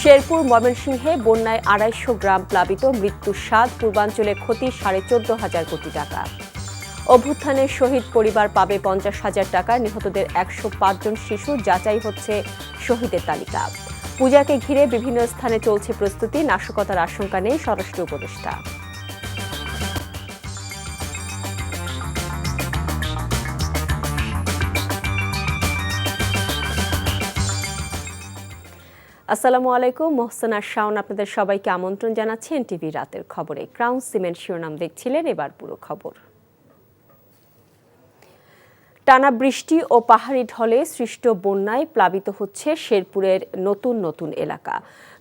শেরপুর ময়মনসিংহে বন্যায় ২৫০ গ্রাম প্লাবিত, মৃত্যু ৭, পূর্বাঞ্চলে ক্ষতি ১৪,৫০০ কোটি টাকা। অভ্যুত্থানের শহীদ পরিবার পাবে ৫০,০০০ টাকা, নিহতদের ১০৫ জন শিশু, যাচাই হচ্ছে শহীদের তালিকা। পূজাকে ঘিরে বিভিন্ন স্থানে চলছে প্রস্তুতি, নাশকতার আশঙ্কা নেই স্বরাষ্ট্র উপদেষ্টা। আসসালামু আলাইকুম, মোহসেনা শাওন আপনাদের সবাইকে আমন্ত্রণ জানাচ্ছি এনটিভি রাতের খবরে। ক্রাউন সিমেন্ট শিরোনাম দেখছিলেন, এবার পুরো খবর। টানা বৃষ্টি ও পাহাড়ি ঢলে সৃষ্ট বন্যায় প্লাবিত হচ্ছে শেরপুরের নতুন নতুন এলাকা।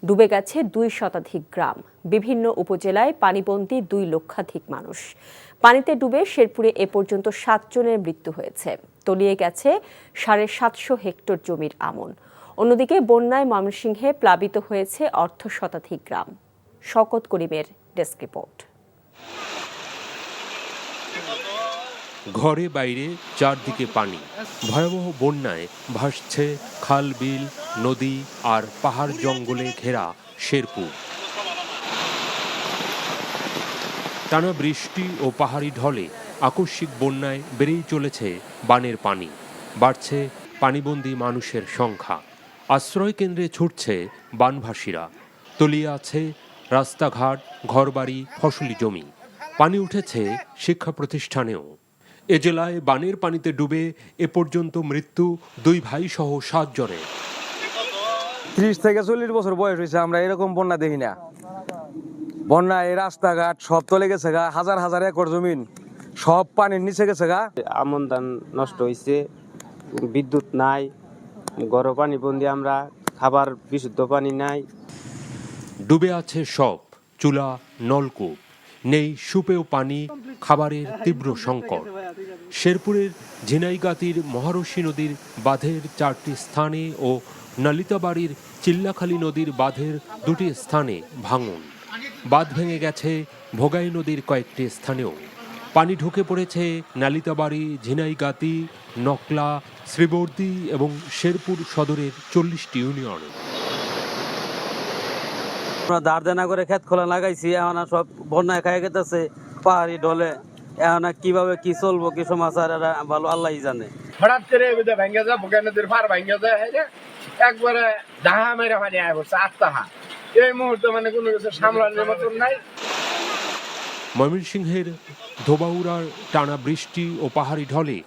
ডুবে গেছে ২ শতাধিক গ্রাম। বিভিন্ন উপজেলায় পানিবন্দী ২ লক্ষাধিক মানুষ। পানিতে ডুবে শেরপুরে এ পর্যন্ত ৭ জনের মৃত্যু হয়েছে। তলিয়ে গেছে ৭৫০ হেক্টর জমির আমন। অন্যদিকে বন্যায় ময়মনসিংহে প্লাবিত হয়েছে অর্ধশতাধিক গ্রাম। শওকত করিমের ডেস্ক রিপোর্ট। ঘরে বাইরে চারদিকে পানি। ভয়াবহ বন্যায় ভাসছে খাল, বিল, নদী আর পাহাড় জঙ্গলে ঘেরা শেরপুর। টানা বৃষ্টি ও পাহাড়ি ঢলে আকস্মিক বন্যায় বেড়েই চলেছে বানের পানি। বাড়ছে পানিবন্দী মানুষের সংখ্যা। আশ্রয় কেন্দ্রে ছুটছে বানভাসীরা। তলিয়ে আছে রাস্তাঘাট, ঘরবাড়ি, ফসলি জমি। পানি উঠেছে শিক্ষা প্রতিষ্ঠানেও। এ জেলায় বানের পানিতে ডুবে এ পর্যন্ত মৃত্যু ২ ভাই সহ ৭ জনের। ৩০ থেকে ৪০ বছর বয়স হয়েছে, আমরা এরকম বন্যা দেখি না। বন্যায় রাস্তাঘাট সব তলে গেছে গা, হাজার হাজার একর জমিন সব পানির নিচে গেছে গা। আমন ধান নষ্ট হয়েছে, বিদ্যুৎ নাই, গরম পানি বন্দি, আমরা খাবার বিশুদ্ধ পানি নাই। ডুবে আছে সব, চুলা, নলকূপ। নেই সুপেয় পানি, খাবারের তীব্র সংকট। শেরপুরের ঝিনাইগাতির মহারশী নদীর বাঁধের 4টি স্থানে ও নালিতাবাড়ির চিল্লাখালী নদীর বাঁধের 2টি স্থানে ভাঙন। বাঁধ ভেঙে গেছে ভোগাই নদীর কয়েকটি স্থানেও। পানি ঢুকে পড়েছে নালিতাবাড়ি, ঝিনাইগাতি, নকলা, শ্রীবর্দী এবং শেরপুর সদরের 40টি ইউনিয়নে। আমরা দাঁড় করে ক্ষেত খোলা লাগাইছি, এখন সব বন্যায় খাই গেতেছে পাহাড়ি ঢলে। এখন কিভাবে কি চলবো, কি সমাচার, ভালো আল্লাহ জানে। হঠাৎ করে ভেঙে যায়, ভোগাই নদীর পার ভেঙে যায়, একবারে ডাহা মেরে পানি আয় পড়ছে আত্মাহা। এই মুহূর্তে মানে কোনো কিছু সামলানোর মতন নাই। ময়মনসিংহের ধোবাউড়ার টানা বৃষ্টি ও পাহাড়ি ঢলে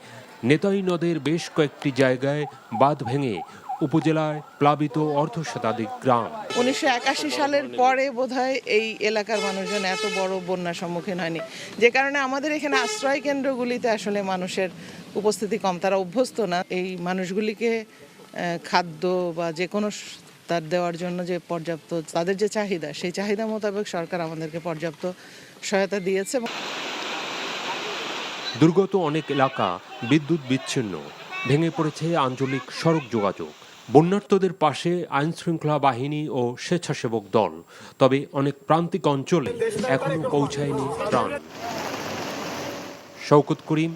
নেতাই নদের বেশ কয়েকটি জায়গায় বাঁধ ভেঙে উপজেলায় প্লাবিত অর্ধশতাধিক গ্রাম। ১৯৮১ সালের পরে বোধহয় এই এলাকার মানুষজন এত বড় বন্যার সম্মুখীন হয়নি, যে কারণে আমাদের এখানে আশ্রয় কেন্দ্রগুলিতে আসলে মানুষের উপস্থিতি কম। তারা অভ্যস্ত না এই মানুষগুলিকে খাদ্য বা যে কোনো তার দেওয়ার জন্য যে পর্যাপ্ত তাদের যে চাহিদা, সেই চাহিদা মোতাবেক সরকার আমাদেরকে পর্যাপ্ত সহায়তা দিয়েছে। দুর্গত অনেক এলাকা বিদ্যুৎ বিচ্ছিন্ন, ভেঙে পড়েছে আঞ্চলিক সড়ক যোগাযোগ। বন্যার্তদের পাশে আইনশৃঙ্খলা বাহিনী ও স্বেচ্ছাসেবক দল, তবে অনেক প্রান্তিক অঞ্চলে এখনো পৌঁছায়নি ত্রাণ। শওকত করিম,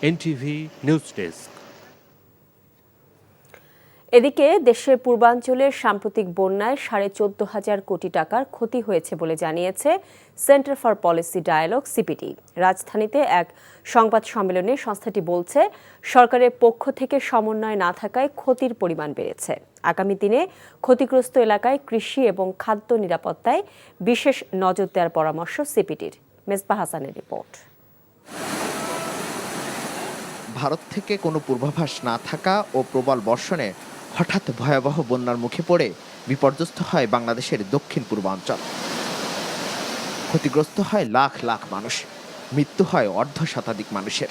এনটিভি নিউজ ডেস্ক। এদিকে দেশের পূর্বাঞ্চলের সাম্প্রতিক বন্যায় ১৪,৫০০ কোটি টাকার ক্ষতি হয়েছে বলে জানিয়েছে Centre for Policy Dialogue CPD. রাজধানীতে এক সংবাদ সম্মেলনে সংস্থাটি বলছে, সরকারের পক্ষ থেকে সমন্বয় না থাকায় ক্ষতির পরিমাণ বেড়েছে। আগামী দিনে ক্ষতিগ্রস্ত এলাকায় কৃষি এবং খাদ্য নিরাপত্তায় বিশেষ নজর দেওয়ার পরামর্শ সিপিডির। মেজবাহ হাসানের রিপোর্ট। ভারত থেকে কোনো পূর্বাভাস না থাকা ও প্রবল বর্ষণে হঠাৎ ভয়াবহ বন্যার মুখে পড়ে বিপর্যস্ত হয় বাংলাদেশের দক্ষিণ পূর্বাঞ্চল। ক্ষতিগ্রস্ত হয় লাখ লাখ মানুষ, মৃত্যু হয় অর্ধশতাধিক মানুষের।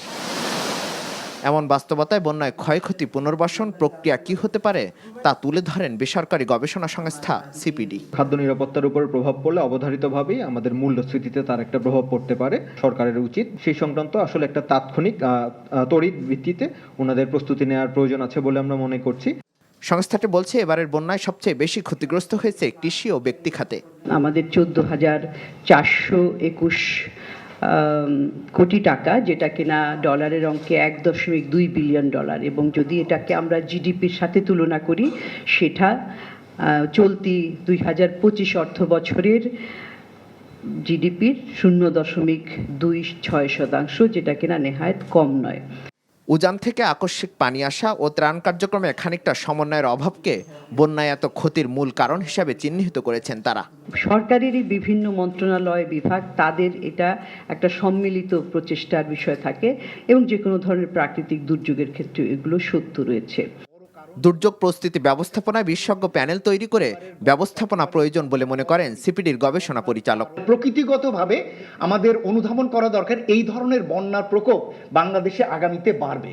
এমন বাস্তবতায় বন্যায় ক্ষয়ক্ষতি পুনর্বাসন প্রক্রিয়া কি হতে পারে তা তুলে ধরেন বেসরকারি গবেষণা সংস্থা সিপিডি। খাদ্য নিরাপত্তার উপর প্রভাব পড়লে অবধারিতভাবেই আমাদের মূল্যস্ফীতিতে তার একটা প্রভাব পড়তে পারে। সরকারের উচিত সেই সংক্রান্ত আসলে একটা তাৎক্ষণিক তড়িৎ ভিত্তিতে ওনাদের প্রস্তুতি নেওয়ার প্রয়োজন আছে বলে আমরা মনে করছি। সংস্থাটি বলছে, এবারের বন্যায় সবচেয়ে বেশি ক্ষতিগ্রস্ত হয়েছে কৃষি ও ব্যক্তি খাতে। আমাদের 14,421 কোটি টাকা, যেটা কিনা ডলারের অঙ্কে $1.2 বিলিয়ন, এবং যদি এটাকে আমরা জিডিপির সাথে তুলনা করি সেটা চলতি 2025 অর্থ বছরের জিডিপির 0.26%, যেটা কিনা নেহায়েত কম নয়। উজান থেকে আকস্মিক পানি আসা ও ত্রাণ কার্যক্রমে খানিকটা সমন্বয়ের অভাবকে বন্যায় এত ক্ষতির মূল কারণ হিসেবে চিহ্নিত করেছেন তারা। সরকারেরই বিভিন্ন মন্ত্রণালয় বিভাগ, তাদের এটা একটা সম্মিলিত প্রচেষ্টার বিষয় থাকে এবং যে কোনো ধরনের প্রাকৃতিক দুর্যোগের ক্ষেত্রে এগুলো সত্য রয়েছে। দুর্যোগ প্রস্তুতি ব্যবস্থাপনায় বিশেষজ্ঞ প্যানেল তৈরি করে ব্যবস্থাপনা প্রয়োজন বলে মনে করেন সিপিডির গবেষণা পরিচালক। প্রকৃতিগতভাবে আমাদের অনুধাবন করা দরকার, এই ধরনের বন্যার প্রকোপ বাংলাদেশে আগামীতে বাড়বে।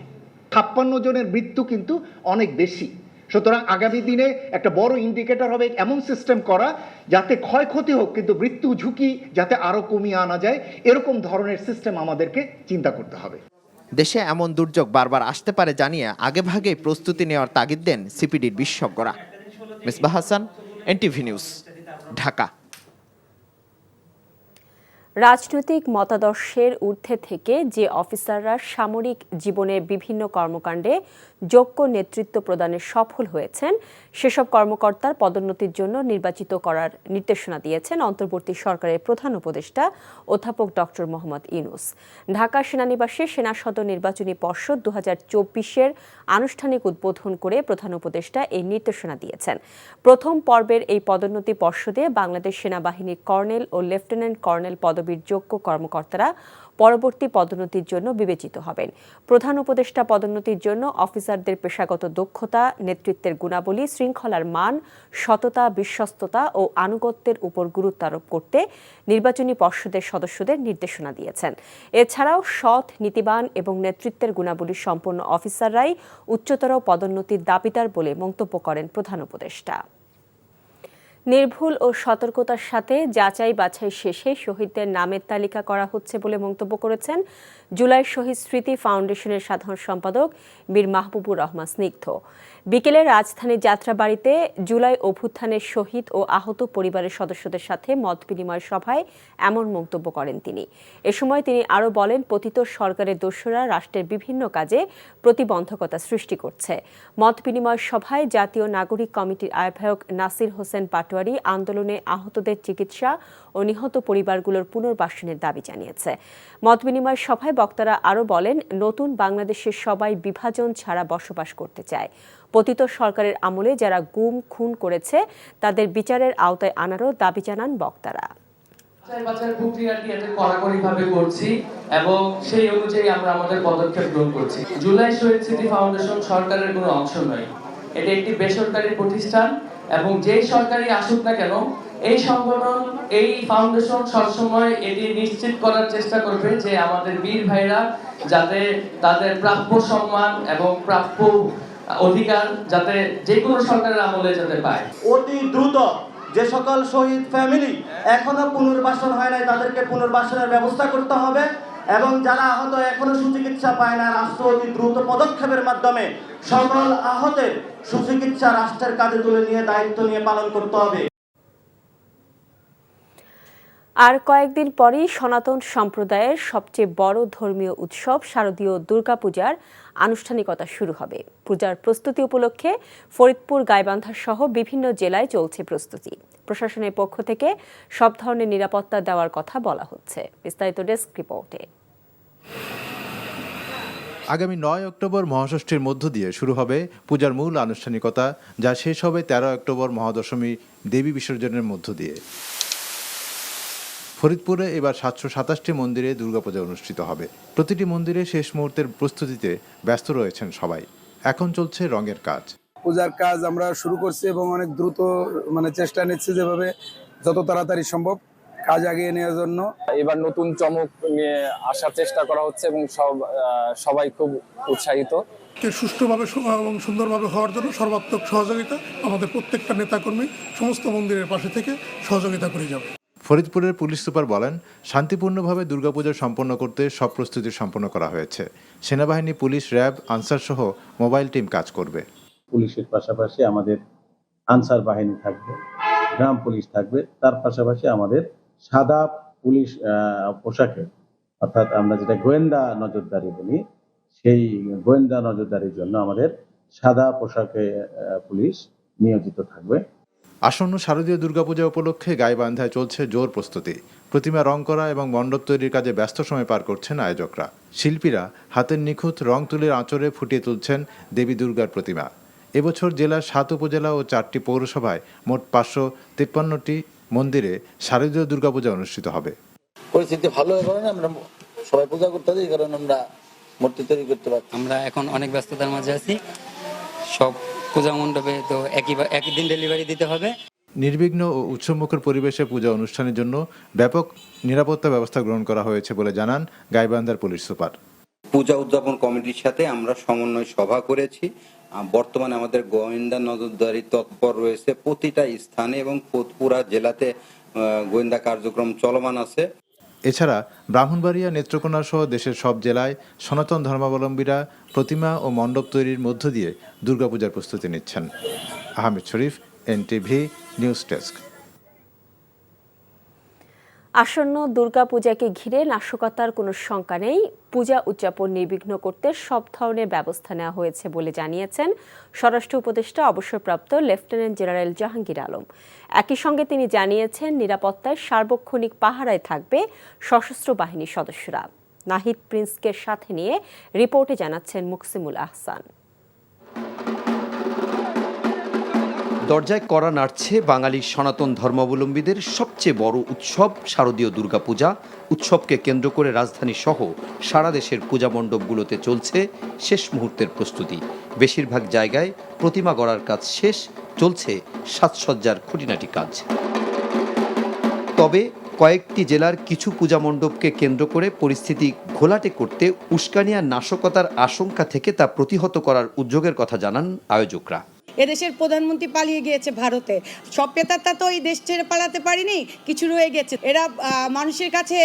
56 জনের মৃত্যু কিন্তু অনেক বেশি, সুতরাং আগামী দিনে একটা বড় ইন্ডিকেটর হবে এমন সিস্টেম করা যাতে ক্ষয়ক্ষতি হোক কিন্তু মৃত্যু ঝুঁকি যাতে আরো কমিয়ে আনা যায়, এরকম ধরনের সিস্টেম আমাদেরকে চিন্তা করতে হবে। দেশে এমন দুর্যোগ বারবার আসতে পারে জানিয়ে আগেভাগেই প্রস্তুতি নেওয়ার তাগিদ দেন সিপিডির বিশেষজ্ঞরা। Misbah Hasan, NTV news, Dhaka. রাজনৈতিক মতাদর্শের ঊর্ধ্বে থেকে যে অফিসাররা সামরিক জীবনের বিভিন্ন কর্মকাণ্ডে যোগ্য নেতৃত্ব প্রদানে সফল হয়েছেন, সেসব কর্মকর্তার পদোন্নতির জন্য নির্বাচিত করার নির্দেশনা দিয়েছেন অন্তর্বর্তী সরকারের প্রধান উপদেষ্টা অধ্যাপক ডক্টর মোহাম্মদ ইউনূস। ঢাকা সেনানিবাসে সেনা সদর নির্বাচনী পর্ষদ 2024-এর আনুষ্ঠানিক উদ্বোধন করে প্রধান উপদেষ্টা এই নির্দেশনা দিয়েছেন। প্রথম পর্বের এই পদোন্নতি পর্ষদে বাংলাদেশ সেনাবাহিনীর কর্নেল ও লেফটেন্যান্ট কর্নেল পদবীর যোগ্য কর্মকর্তারা পরবর্তী পদোন্নতির জন্য বিবেচিত হবেন। প্রধান উপদেষ্টা পদোন্নতির জন্য অফিসারদের পেশাগত দক্ষতা, নেতৃত্বের গুণাবলী, শৃঙ্খলার মান, সততা, বিশ্বস্ততা ও আনুগত্যের উপর গুরুত্ব আরোপ করতে নির্বাচনী পর্ষদের সদস্যদের নির্দেশনা দিয়েছেন। এছাড়াও সৎ, নীতিবান এবং নেতৃত্বের গুণাবলী সম্পন্ন অফিসাররাই উচ্চতর পদোন্নতির দাবিদার বলে মন্তব্য করেন প্রধান উপদেষ্টা। নির্ভুল ও সতর্কতার সাথে যাচাই বাছাই শেষে শহীদদের নামের তালিকা করা হচ্ছে বলে মন্তব্য করেছেন জুলাই শহীদ স্মৃতি ফাউন্ডেশনের সাধারণ সম্পাদক বীর মাহবুবুর রহমান স্নিগ্ধ। বিকেলে রাজধানীর যাত্রাবাড়িতে জুলাই অভ্যুত্থানের শহীদ ও আহত পরিবারের সদস্যদের সাথে মত বিনিময় সভায় এমন মন্তব্য করেন তিনি। এ সময় তিনি আরও বলেন, পতিত সরকারের দোসররা রাষ্ট্রের বিভিন্ন কাজে প্রতিবন্ধকতা সৃষ্টি করছে। মত বিনিময় সভায় জাতীয় নাগরিক কমিটির আহ্বায়ক নাসির হোসেন পাটোয়ারি আন্দোলনে আহতদের চিকিৎসা ও নিহত পরিবারগুলোর পুনর্বাসনের দাবি জানিয়েছে। মত বিনিময় সভায় বক্তারা আরও বলেন, নতুন বাংলাদেশের সবাই বিভাজন ছাড়া বসবাস করতে চায়। পতিত সরকারের আমলে যারা গুম খুন করেছে তাদের বিচারের আওতায় আনারও দাবি জানান বক্তারা। প্রক্রিয়াটি এত কড়াকড়িভাবে করছি এবং সেই অনুযায়ী আমরা আমাদের পদক্ষেপ গ্রহণ করছি। জুলাই শহীদ স্মৃতি ফাউন্ডেশন সরকারের কোনো অংশ নয়, এটি একটি বেসরকারি প্রতিষ্ঠান এবং যেই সরকারি আসুক না কেন এই সংগঠন, এই ফাউন্ডেশন সবসময় এটি নিশ্চিত করার চেষ্টা করবে যে আমাদের বীর ভাইরা যাতে তাদের প্রাপ্য সম্মান এবং প্রাপ্য অধিকার যাতে যে কোনো সরকারের আমলে যাতে পায়। অতি দ্রুত যে সকল শহীদ ফ্যামিলি এখনো পুনর্বাসন হয় নাই তাদেরকে পুনর্বাসনের ব্যবস্থা করতে হবে এবং যারা আহত এখনো সুচিকিৎসা পায় না, রাষ্ট্র অতি দ্রুত পদক্ষেপের মাধ্যমে সকল আহতের সুচিকিৎসা রাষ্ট্রের কাঁধে তুলে নিয়ে দায়িত্ব নিয়ে পালন করতে হবে। আর কয়েকদিন পরেই সনাতন সম্প্রদায়ের সবচেয়ে বড় ধর্মীয় উৎসব শারদীয় দুর্গাপূজার আনুষ্ঠানিকতা শুরু হবে। পূজার প্রস্তুতি উপলক্ষে ফরিদপুর, গাইবান্ধা সহ বিভিন্ন জেলায় চলছে প্রস্তুতি। প্রশাসনের পক্ষ থেকে সব ধরনের নিরাপত্তা দেওয়ার কথা বলা হচ্ছে। বিস্তারিত ডেস্ক রিপোর্টে। আগামী 9 অক্টোবর মহাষষ্ঠীর মধ্য দিয়ে শুরু হবে পূজার মূল আনুষ্ঠানিকতা, যা শেষ হবে 13 অক্টোবর মহাদশমী দেবী বিসর্জনের মধ্য দিয়ে। ফরিদপুরে এবার 727টি মন্দিরে দুর্গাপূজা অনুষ্ঠিত হবে। প্রতিটি মন্দিরে শেষ মুহূর্তের প্রস্তুতিতে ব্যস্ত রয়েছেন সবাই। এখন চলছে রঙের কাজ। পূজার কাজ আমরা শুরু করছি এবং অনেক দ্রুত চেষ্টা নিচ্ছি যেভাবে যত তাড়াতাড়ি সম্ভব কাজ এগিয়ে নেওয়ার জন্য। এবার নতুন চমক নিয়ে আসার চেষ্টা করা হচ্ছে এবং সবাই খুব উৎসাহিত। সুষ্ঠুভাবে এবং সুন্দরভাবে হওয়ার জন্য সর্বাত্মক সহযোগিতা আমাদের প্রত্যেকটা নেতাকর্মী সমস্ত মন্দিরের পাশে থেকে সহযোগিতা করে যাবে। ফরিদপুরের পুলিশ সুপার বলেন, শান্তিপূর্ণভাবে দুর্গাপূজা সম্পন্ন করতে সব প্রস্তুতি সম্পন্ন করা হয়েছে। সেনাবাহিনী, পুলিশ, র্যাব, আনসার সহ মোবাইল টিম কাজ করবে। পুলিশের পাশাপাশি আমাদের আনসার বাহিনী থাকবে, গ্রাম পুলিশ থাকবে, তার পাশাপাশি আমাদের সাদা পুলিশ পোশাকে, অর্থাৎ আমরা যেটা গোয়েন্দা নজরদারি বলি, সেই গোয়েন্দা নজরদারির জন্য আমাদের সাদা পোশাকে পুলিশ নিয়োজিত থাকবে। আসন্ন শারদীয় দুর্গাপূজা উপলক্ষে গাইবান্ধায় চলছে জোর প্রস্তুতি। প্রতিমা রং করা এবং মণ্ডপ তৈরির কাজে ব্যস্ত সময় পার করছেন আয়োজকরা। শিল্পীরা হাতের নিখুঁত রং তুলির আঁচড়ে ফুটিয়ে তুলছেন দেবী দুর্গার প্রতিমা। এবছর জেলার 7 উপজেলা ও 4টি পৌরসভায় মোট 553টি মন্দিরে শারদীয় দুর্গাপূজা অনুষ্ঠিত হবে। পরিস্থিতি ভালো হয়ে কারণে আমরা সবাই পূজা করতে পারি, কারণ আমরা মূর্তি তৈরি করতে পারি। আমরা এখন অনেক ব্যস্ততার মাঝে আছি, সব পূজা মণ্ডপে তো একই দিন ডেলিভারি দিতে হবে। নির্বিঘ্ন ও উৎসবমুখর পরিবেশে পূজা অনুষ্ঠানের জন্য ব্যাপক নিরাপত্তা ব্যবস্থা গ্রহণ করা হয়েছে বলে জানান গাইবান্ধার পুলিশ সুপার। পূজা উদযাপন কমিটির সাথে আমরা সমন্বয় সভা করেছি। বর্তমানে আমাদের গোয়েন্দা নজরদারি তৎপর রয়েছে প্রতিটা স্থানে এবং পুরা জেলাতে গোয়েন্দা কার্যক্রম চলমান আছে। এছাড়া ব্রাহ্মণবাড়িয়া, নেত্রকোনা সহ দেশের সব জেলায় সনাতন ধর্মাবলম্বীরা প্রতিমা ও মণ্ডপ তৈরির মধ্য দিয়ে দুর্গাপূজার প্রস্তুতি নিচ্ছেন। আহমেদ শরীফ, এনটিভি নিউজ ডেস্ক। আসন্ন দুর্গাপূজাকে ঘিরে নাশকতার কোনো শঙ্কা নেই। পূজা উদযাপন নির্বিঘ্ন করতে সব ধরনের ব্যবস্থা নেওয়া হয়েছে বলে জানিয়েছেন স্বরাষ্ট্র উপদেষ্টা অবসরপ্রাপ্ত লেফটেন্যান্ট জেনারেল জাহাঙ্গীর আলম। একই সঙ্গে তিনি জানিয়েছেন নিরাপত্তায় সার্বক্ষণিক পাহারায় থাকবে সশস্ত্র বাহিনীর সদস্যরা। নাহিদ প্রিন্সকে সাথে নিয়ে রিপোর্টে জানাচ্ছেন মুকসিমুল আহসান। দরজায় কড়া নাড়ছে বাঙালি সনাতন ধর্মাবলম্বীদের সবচেয়ে বড় উৎসব শারদীয় দুর্গাপূজা। উৎসবকে কেন্দ্র করে রাজধানী সহ সারা দেশের পূজা মণ্ডপগুলোতে চলছে শেষ মুহূর্তের প্রস্তুতি। বেশিরভাগ জায়গায় প্রতিমা গড়ার কাজ শেষ, চলছে সাজসজ্জার খুঁটিনাটি কাজ। তবে কয়েকটি জেলার কিছু পূজা মণ্ডপকে কেন্দ্র করে পরিস্থিতি ঘোলাটে করতে উস্কানি আর নাশকতার আশঙ্কা থেকে তা প্রতিহত করার উদ্যোগের কথা জানান আয়োজকরা। এদেশের প্রধানমন্ত্রী পালিয়ে গিয়েছে ভারতে, সব পেতাত্তা তো এই দেশ ছেড়ে পালাতে পারিনি, কিছু রয়ে গেছে। এরা মানুষের কাছে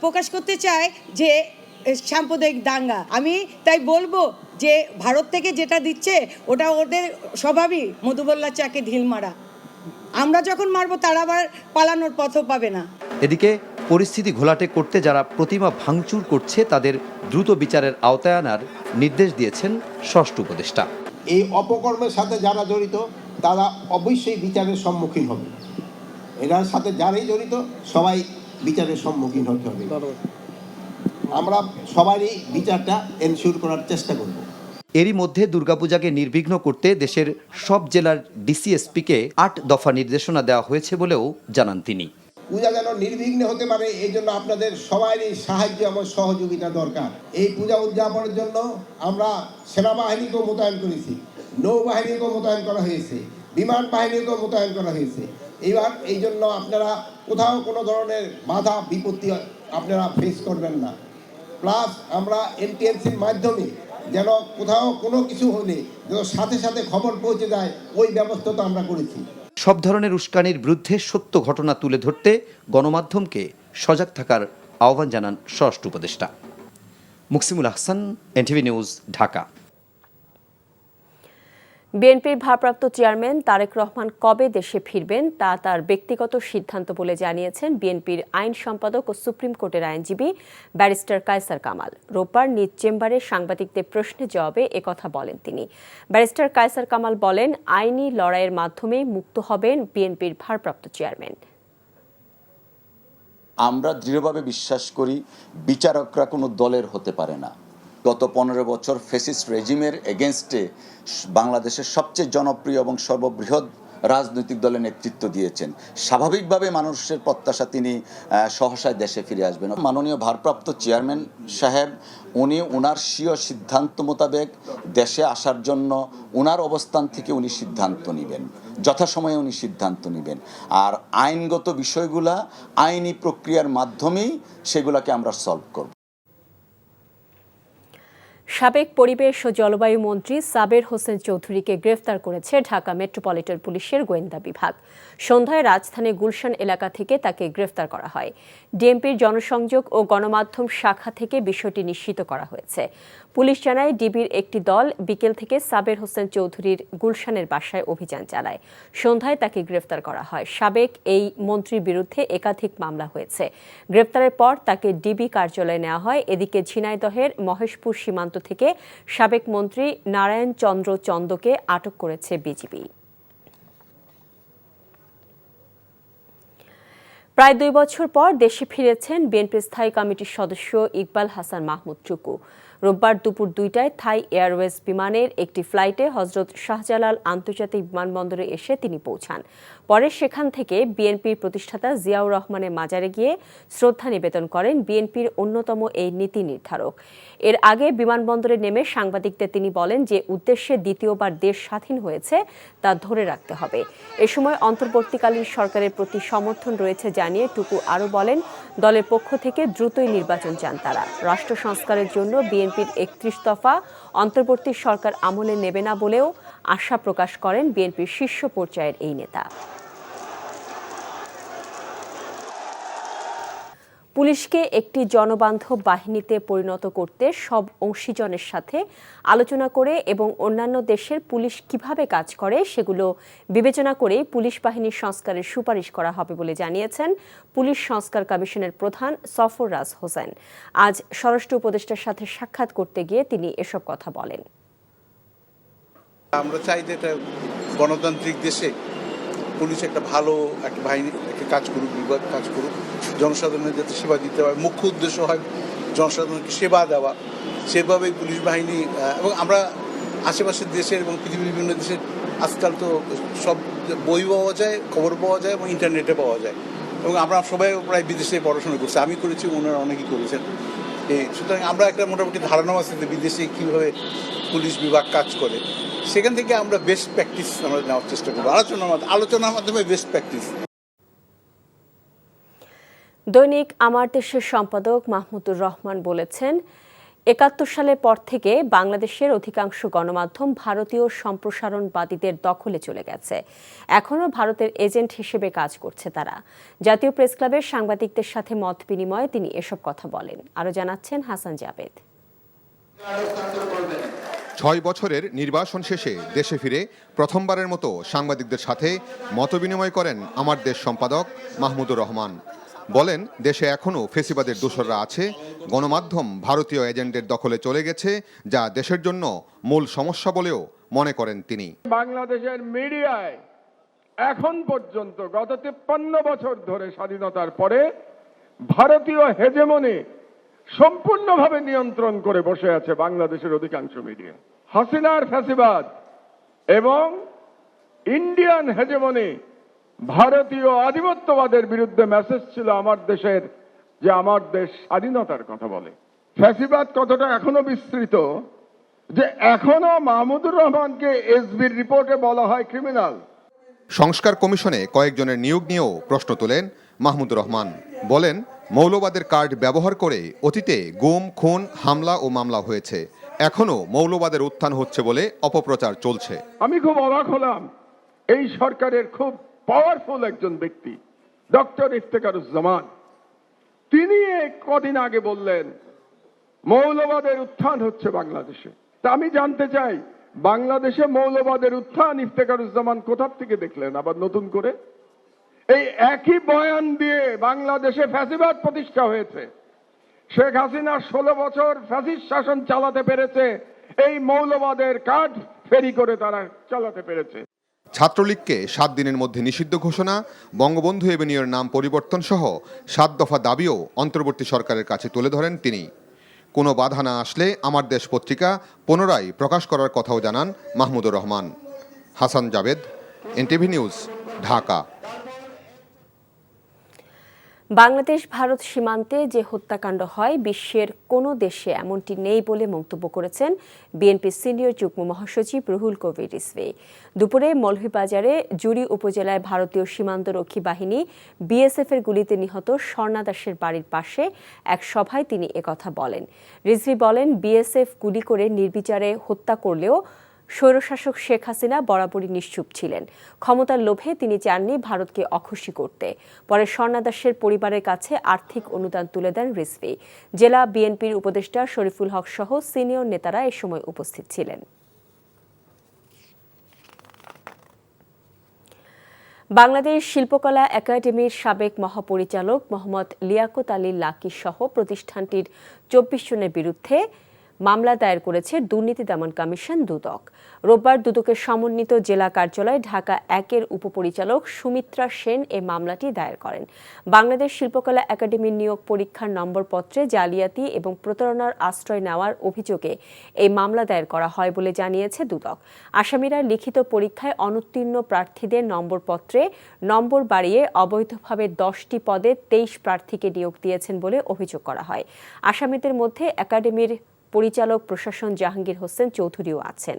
প্রকাশ করতে চায় যে সাম্প্রদায়িক দাঙ্গা। আমি তাই বলবো যে ভারত থেকে যেটা দিচ্ছে ওটা ওদের স্বভাবই মধুবল্লা চাকে ঢিল মারা। আমরা যখন মারবো তারা আবার পালানোর পথও পাবে না। এদিকে পরিস্থিতি ঘোলাটে করতে যারা প্রতিমা ভাঙচুর করছে তাদের দ্রুত বিচারের আওতায় আনার নির্দেশ দিয়েছেন স্বরাষ্ট্র উপদেষ্টা। এই অপকর্মের সাথে যারা জড়িত তারা অবশ্যই বিচারের সম্মুখীন হবে। এরার সাথে যারাই জড়িত সবাই বিচারের সম্মুখীন হতে হবে। আমরা সবারই বিচারটা এনশিওর করার চেষ্টা করব। এরই মধ্যে দুর্গাপূজাকে নির্বিঘ্ন করতে দেশের সব জেলার ডিসিএসপিকে 8 দফা নির্দেশনা দেওয়া হয়েছে বলেও জানান তিনি। পূজা যেন নির্বিঘ্নে হতে পারে এই জন্য আপনাদের সবারই সাহায্য এবং সহযোগিতা দরকার। এই পূজা উদযাপনের জন্য আমরা সেনাবাহিনীকেও মোতায়েন করেছি, নৌবাহিনীকেও মোতায়েন করা হয়েছে, বিমান বাহিনীকেও মোতায়েন করা হয়েছে। এইবার এই জন্য আপনারা কোথাও কোনো ধরনের বাধা বিপত্তি আপনারা ফেস করবেন না। প্লাস আমরা এনটিএনসির মাধ্যমে যেন কোথাও কোনো কিছু হলে যেন সাথে সাথে খবর পৌঁছে যায়, ওই ব্যবস্থা তো আমরা করেছি। সব ধরনের উস্কানির বিরুদ্ধে সত্য ঘটনা তুলে ধরতে গণমাধ্যমকে সজাগ থাকার আহ্বান জানান স্বরাষ্ট্র উপদেষ্টা। Muksimul Ahsan, NTV news, Dhaka. বিএনপির ভারপ্রাপ্ত চেয়ারম্যান তারেক রহমান কবে দেশে ফিরবেন তা তার ব্যক্তিগত সিদ্ধান্ত বলে জানিয়েছেন বিএনপির আইন সম্পাদক ও সুপ্রিম কোর্টের আইনজীবী ব্যারিস্টার কায়সার কামাল। রোববার নিজ চেম্বারে সাংবাদিকদের প্রশ্নের জবাবে একথা বলেন তিনি। ব্যারিস্টার কায়সার কামাল বলেন, আইনি লড়াইয়ের মাধ্যমে মুক্ত হবেন বিএনপির ভারপ্রাপ্ত চেয়ারম্যান। আমরা দৃঢ়ভাবে বিশ্বাস করি বিচারকরা কোনো দলের হতে পারে না। গত 15 বছর ফ্যাসিস্ট রেজিমের এগেনস্টে বাংলাদেশের সবচেয়ে জনপ্রিয় এবং সর্ববৃহৎ রাজনৈতিক দলের নেতৃত্ব দিয়েছেন। স্বাভাবিকভাবে মানুষের প্রত্যাশা তিনি সহসায় দেশে ফিরে আসবেন। মাননীয় ভারপ্রাপ্ত চেয়ারম্যান সাহেব উনি ওনার স্বীয় সিদ্ধান্ত মোতাবেক দেশে আসার জন্য ওনার অবস্থান থেকে উনি সিদ্ধান্ত নেবেন, যথাসময়ে উনি সিদ্ধান্ত নেবেন। আর আইনগত বিষয়গুলা আইনি প্রক্রিয়ার মাধ্যমেই সেগুলাকে আমরা সলভ করব। সাবেক পরিবেশ ও জলবায়ু মন্ত্রী সাবের হোসেন চৌধুরীকে গ্রেফতার করেছে ঢাকা মেট্রোপলিটন পুলিশের গোয়েন্দা বিভাগ। সন্ধ্যায় রাজধানীর গুলশান এলাকা থেকে তাকে গ্রেফতার করা হয়। ডিএমপির জনসংযোগ ও গণমাধ্যম শাখা থেকে বিষয়টি নিশ্চিত করা হয়েছে। পুলিশ জানায়, ডিবির একটি দল বিকেল থেকে সাবের হোসেন চৌধুরীর গুলশানের বাসায় অভিযান চালায়। সন্ধ্যায় তাকে গ্রেফতার করা হয়। সাবেক এই মন্ত্রীর বিরুদ্ধে একাধিক মামলা হয়েছে। গ্রেফতারের পর তাকে ডিবি কার্যালয়ে নেওয়া হয়। এদিকে ঝিনাইদহের মহেশপুর সীমান্ত থেকে সাবেক মন্ত্রী নারায়ণ চন্দ্র চন্দকে আটক করেছে বিজিবি। প্রায় 2 বছর পর দেশে ফিরেছেন বিএনপির স্থায়ী কমিটির সদস্য ইকবাল হাসান মাহমুদ টুকু। রোববার দুপুর 2টায় থাই এয়ারওয়েজ বিমানের একটি ফ্লাইটে হজরত শাহজালাল আন্তর্জাতিক বিমানবন্দরে এসে তিনি পৌঁছান। পরে সেখান থেকে বিএনপির প্রতিষ্ঠাতা জিয়াউর রহমানের মাজারে গিয়ে শ্রদ্ধা নিবেদন করেন বিএনপির অন্যতম এই নীতি নির্ধারক। এর আগে বিমানবন্দরে নেমে সাংবাদিকদের তিনি বলেন যে উদ্দেশ্যে দ্বিতীয়বার দেশ স্বাধীন হয়েছে তা ধরে রাখতে হবে। এ সময় অন্তর্বর্তীকালীন সরকারের প্রতি সমর্থন রয়েছে জানিয়ে টুকু আরও বলেন, দলের পক্ষ থেকে দ্রুতই নির্বাচন চান তারা। রাষ্ট্র সংস্কারের জন্য বিএনপির 31 দফা অন্তর্বর্তী সরকার আমলে নেবে না বলেও আশা প্রকাশ করেন বিএনপির শীর্ষ পর্যায়ের এই নেতা। পুলিশকে একটি জনবান্ধব বাহিনীতে পরিণত করতে সব অংশীজনের সাথে আলোচনা করে এবং অন্যান্য দেশের পুলিশ কিভাবে কাজ করে সেগুলো বিবেচনা করে পুলিশ বাহিনীর সংস্কারের সুপারিশ করা হবে বলে জানিয়েছেন পুলিশ সংস্কার কমিশনের প্রধান সফররাজ হোসেন। আজ স্বরাষ্ট্র উপদেষ্টার সাথে সাক্ষাৎ করতে গিয়ে তিনি এসব কথা বলেন। আমরা চাই যে এটা গণতান্ত্রিক দেশে পুলিশ একটা ভালো একটা বাহিনী কাজ করুক, বিভাগ কাজ করুক, জনসাধারণের যাতে সেবা দিতে হয়। মুখ্য উদ্দেশ্য হয় জনসাধারণকে সেবা দেওয়া। সেভাবেই পুলিশ বাহিনী এবং আমরা আশেপাশের দেশের এবং পৃথিবীর বিভিন্ন দেশের আজকাল তো সব বই পাওয়া যায়, খবর পাওয়া যায় এবং ইন্টারনেটে পাওয়া যায়, এবং আমরা সবাই প্রায় বিদেশে পড়াশোনা করছি। আমি করেছি, ওনারা অনেকেই করেছেন। সুতরাং আমরা একটা মোটামুটি ধারণা আছে যে বিদেশে কীভাবে পুলিশ বিভাগ কাজ করে। সেখান থেকে আমরা বেস্ট প্র্যাকটিস আমরা নেওয়ার চেষ্টা করবো, আলোচনার মাধ্যমে বেস্ট প্র্যাকটিস। দৈনিক আমার দেশের সম্পাদক মাহমুদুর রহমান বলেছেন, ৭১ সালের পর থেকে বাংলাদেশের অধিকাংশ গণমাধ্যম ভারতীয় সম্প্রসারণবাদীদের দখলে চলে গেছে। এখনও ভারতের এজেন্ট হিসেবে কাজ করছে তারা। জাতীয় প্রেসক্লাবের সাংবাদিকদের সাথে মত বিনিময়ে তিনি এসব কথা বলেন। আরও জানাচ্ছেন হাসান জাবেদ। ৬ বছরের নির্বাসন শেষে দেশে ফিরে প্রথমবারের মতো সাংবাদিকদের সাথে মতবিনিময় করেন আমার দেশ সম্পাদক মাহমুদুর রহমান। বলেন, দেশে এখনও ফেসিবাদের দোসররা আছে, গণমাধ্যম ভারতীয় এজেন্টের দখলে চলে গেছে, যা দেশের জন্য মূল সমস্যা বলেও মনে করেন তিনি। বাংলাদেশের মিডিয়ায় এখন পর্যন্ত গত 53 বছর ধরে স্বাধীনতার পরে ভারতীয় হেজেমনি সম্পূর্ণভাবে নিয়ন্ত্রণ করে বসে আছে বাংলাদেশের অধিকাংশ মিডিয়া। হাসিনার ফ্যাসিবাদ এবং ইন্ডিয়ান হেজেমনি, ভারতীয় আধিপত্যবাদের বিরুদ্ধে মেসেজ ছিল আমার দেশের, যে আমার দেশ স্বাধীনতার কথা বলে। ফ্যাসিবাদ কতটা এখনো বিস্তৃত যে এখনো মাহমুদুর রহমানকে এসবির রিপোর্টে বলা হয় ক্রিমিনাল। সংস্কার কমিশনে কয়েকজনের নিয়োগ নিয়েও প্রশ্ন তোলেন মাহমুদুর রহমান। বলেন, মৌলবাদের কার্ড ব্যবহার করে অতীতে গুম, খুন, হামলা ও মামলা হয়েছে। এখনো মৌলবাদের উত্থান হচ্ছে বলে অপপ্রচার চলছে। আমি খুব অবাক হলাম, এই সরকারের খুব পাওয়ারফুল একজন ব্যক্তি ডক্টর ইফতেখারুজ্জামান, তিনি কদিন আগে বললেন মৌলবাদের উত্থান হচ্ছে বাংলাদেশে। তা আমি জানতে চাই, বাংলাদেশে মৌলবাদের উত্থান ইফতেখারুজ্জামান কোথা থেকে দেখলেন আবার নতুন করে? এই একই বয়ান দিয়ে বাংলাদেশে ফ্যাসিবাদ প্রতিষ্ঠা হয়েছে। শেখ হাসিনা 16 বছর ফ্যাসিস্ট শাসন চালাতে পেরেছে, এই মৌলবাদের কার্ড ফেরি করে তারা চালাতে পেরেছে। ছাত্রলীগকে 7 দিনের মধ্যে নিষিদ্ধ ঘোষণা, বঙ্গবন্ধু এভিনিউর নাম পরিবর্তন সহ 7 দফা দাবিও অন্তর্বর্তী সরকারের কাছে তুলে ধরেন তিনি। কোনো বাধা না আসলে আমার দেশ পত্রিকা পুনরায় প্রকাশ করার কথাও জানান মাহমুদুর রহমান। Hasan Jabed, NTV news, Dhaka. বাংলাদেশ ভারত সীমান্তে যে হত্যাকাণ্ড হয় বিশ্বের কোনো দেশে এমনটি নেই বলে মন্তব্য করেছেন বিএনপির সিনিয়র যুগ্ম মহাসচিব রুহুল কবির রিজভী। দুপুরে মৌলভীবাজারে জুড়ি উপজেলায় ভারতীয় সীমান্তরক্ষী বাহিনী বিএসএফের গুলিতে নিহত স্বর্ণা দাসের বাড়ির পাশে এক সভায় তিনি একথা বলেন। রিজভী বলেন, বিএসএফ গুলি করে নির্বিচারে হত্যা করলেও স্বৈরশাসক শেখ হাসিনা বরাবরই নিশ্চুপ ছিলেন। ক্ষমতার লোভে তিনি চাননি ভারতকে অখুশি করতে। পরে স্বর্ণা দাসের পরিবারের কাছে আর্থিক অনুদান তুলে দেন রিজভী। জেলা বিএনপির উপদেষ্টা শরীফুল হক সহ সিনিয়র নেতারা এ সময় উপস্থিত ছিলেন। বাংলাদেশ শিল্পকলা একাডেমির সাবেক মহাপরিচালক মোহাম্মদ লিয়াকত আলী লাকি সহ প্রতিষ্ঠানটির 24 জনের বিরুদ্ধে মামলা দায়ের করেছে দুর্নীতি দমন কমিশন দুদক। রোববার দুদকের সমন্বিত জেলা কার্যালয় ঢাকা 1-এর উপপরিচালক সুমিত্রা সেন এই মামলাটি দায়ের করেন। বাংলাদেশ শিল্পকলা একাডেমির নিয়োগ পরীক্ষার নম্বরপত্রে জালিয়াতি এবং প্রতারণার আশ্রয় নেওয়ার অভিযোগে এই মামলা দায়ের করা হয় বলে জানিয়েছে দুদক। আসামিরা লিখিত পরীক্ষায় অনুত্তীর্ণ প্রার্থীদের নম্বরপত্রে নম্বর বাড়িয়ে অবৈধভাবে 10টি পদে 23 প্রার্থীকে নিয়োগ দিয়েছেন বলে অভিযোগ করা হয়। আসামিদের মধ্যে একাডেমির পরিচালক প্রশাসন জাহাঙ্গীর হোসেন চৌধুরীও আছেন।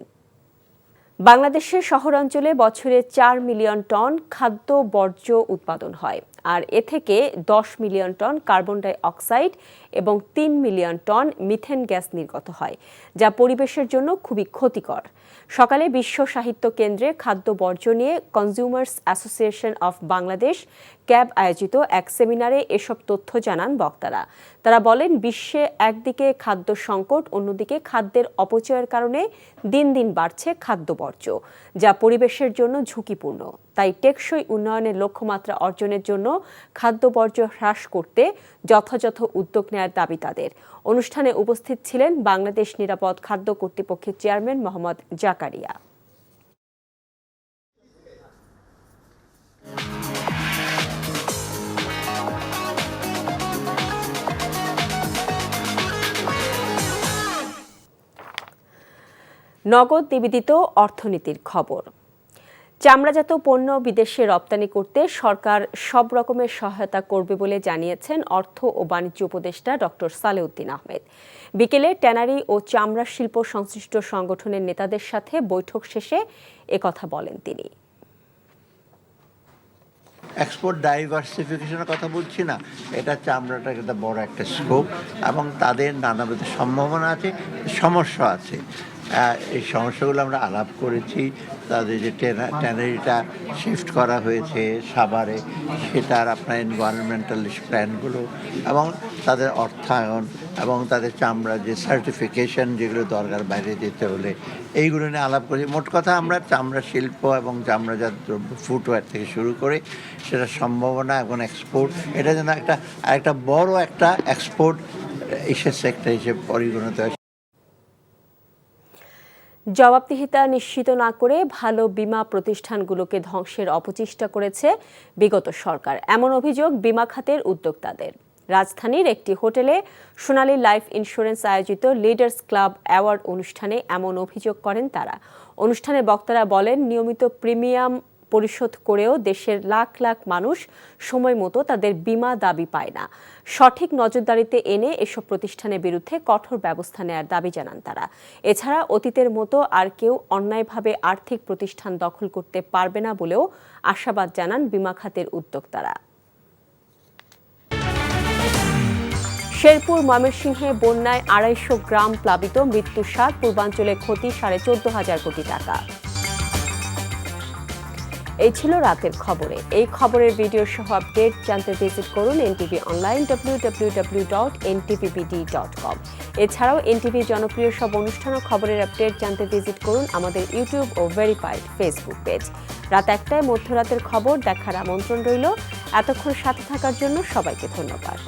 বাংলাদেশের শহরাঞ্চলে বছরে 4 মিলিয়ন টন খাদ্য বর্জ্য উৎপাদন হয়, আর এ থেকে 10 million ton carbon die oxide এবং 3 মিলিয়ন টন মিথেন গ্যাস নির্গত হয়, যা পরিবেশের জন্য খুবই ক্ষতিকর। সকালে বিশ্ব সাহিত্য কেন্দ্রে খাদ্য বর্জ্য নিয়ে consumers association of Bangladesh cab আয়োজিত এক সেমিনারে এসব তথ্য জানান বক্তারা। তারা বলেন, বিশ্বে একদিকে খাদ্য সংকট, অন্যদিকে খাদ্যের অপচয়ের কারণে দিন দিন বাড়ছে খাদ্য বর্জ্য, যা পরিবেশের জন্য ঝুঁকিপূর্ণ। তাই টেকসই উন্নয়নের লক্ষ্যমাত্রা অর্জনের জন্য খাদ্য বর্জ্য হ্রাস করতে যথাযথ উদ্যোগ নেওয়ার দাবি তাদের। অনুষ্ঠানে উপস্থিত ছিলেন বাংলাদেশ নিরাপদ খাদ্য কর্তৃপক্ষের চেয়ারম্যান মোহাম্মদ জাকারিয়া। নগদ নিবেদিত অর্থনীতির খবর। চামড়াজাত পণ্য বিদেশে রপ্তানি করতে সরকার সব রকমের সহায়তা করবে বলে জানিয়েছেন অর্থ ও বাণিজ্য উপদেষ্টা ডক্টর সালেউদ্দিন আহমেদ। বিকেলে ট্যানারি ও চামড়া শিল্প সংশ্লিষ্ট সংগঠনের নেতাদের সাথে বৈঠক শেষে একথা বলেন তিনি। এক্সপোর্ট ডাইভার্সিফিকেশনের কথা বলছি না, এটা চামড়াটা একটা বড় একটা স্কোপ এবং তাদের নানাবিধ সম্ভাবনা আছে, সমস্যা আছে। এই সমস্যাগুলো আমরা আলাপ করেছি। তাদের যে ট্যানারিটা শিফট করা হয়েছে সাভারে, সেটার আপনার এনভায়রনমেন্টাল প্ল্যানগুলো এবং তাদের অর্থায়ন এবং তাদের চামড়া যে সার্টিফিকেশন যেগুলো দরকার বাইরে যেতে হলে, এইগুলো নিয়ে আলাপ করেছি। মোট কথা আমরা চামড়া শিল্প এবং চামড়াজাত দ্রব্য ফুটওয়্যার থেকে শুরু করে সেটা সম্ভাবনা এবং এক্সপোর্ট, এটা যেন একটা বড় একটা এক্সপোর্ট ইসের সেক্টর হিসেবে পরিগণিত হয়। জবাবদিহিতা নিশ্চিত না করে ভালো বীমা প্রতিষ্ঠানগুলোকে ধ্বংসের অপচেষ্টা করেছে বিগত সরকার, এমন অভিযোগ বীমা খাতের উদ্যোক্তাদের। রাজধানীর একটি হোটেলে সোনালী লাইফ ইন্স্যুরেন্স আয়োজিত লিডার্স ক্লাব অ্যাওয়ার্ড অনুষ্ঠানে এমন অভিযোগ করেন তারা। অনুষ্ঠানে বক্তারা বলেন, নিয়মিত প্রিমিয়াম পরিশোধ করেও দেশের লাখ লাখ মানুষ সময় মতো তাদের বীমা দাবি পায় না। সঠিক নজরদারিতে এনে এসব প্রতিষ্ঠানের বিরুদ্ধে কঠোর ব্যবস্থা নেওয়ার দাবি জানান তারা। এছাড়া অতীতের মতো আর কেউ অন্যায়ভাবে আর্থিক প্রতিষ্ঠান দখল করতে পারবে না বলেও আশাবাদ জানান বীমা খাতের উদ্যোক্তারা। শেরপুর ময়মনসিংহে বন্যায় 250 গ্রাম প্লাবিত, মৃত্যুর 7, পূর্বাঞ্চলে ক্ষতি 14,500 কোটি টাকা। এই ছিল রাতের খবরে। এই খবরের ভিডিও সহ আপডেট জানতে ভিজিট করুন এনটিভি অনলাইন www.ntvbd.com। এছাড়াও এনটিভি জনপ্রিয় সব অনুষ্ঠান ও খবরের আপডেট জানতে ভিজিট করুন আমাদের ইউটিউব ও ভেরিফাইড ফেসবুক পেজ। রাত 1টায় মধ্যরাতের খবর দেখার আমন্ত্রণ রইল। এতক্ষণ সাথে থাকার জন্য সবাইকে ধন্যবাদ।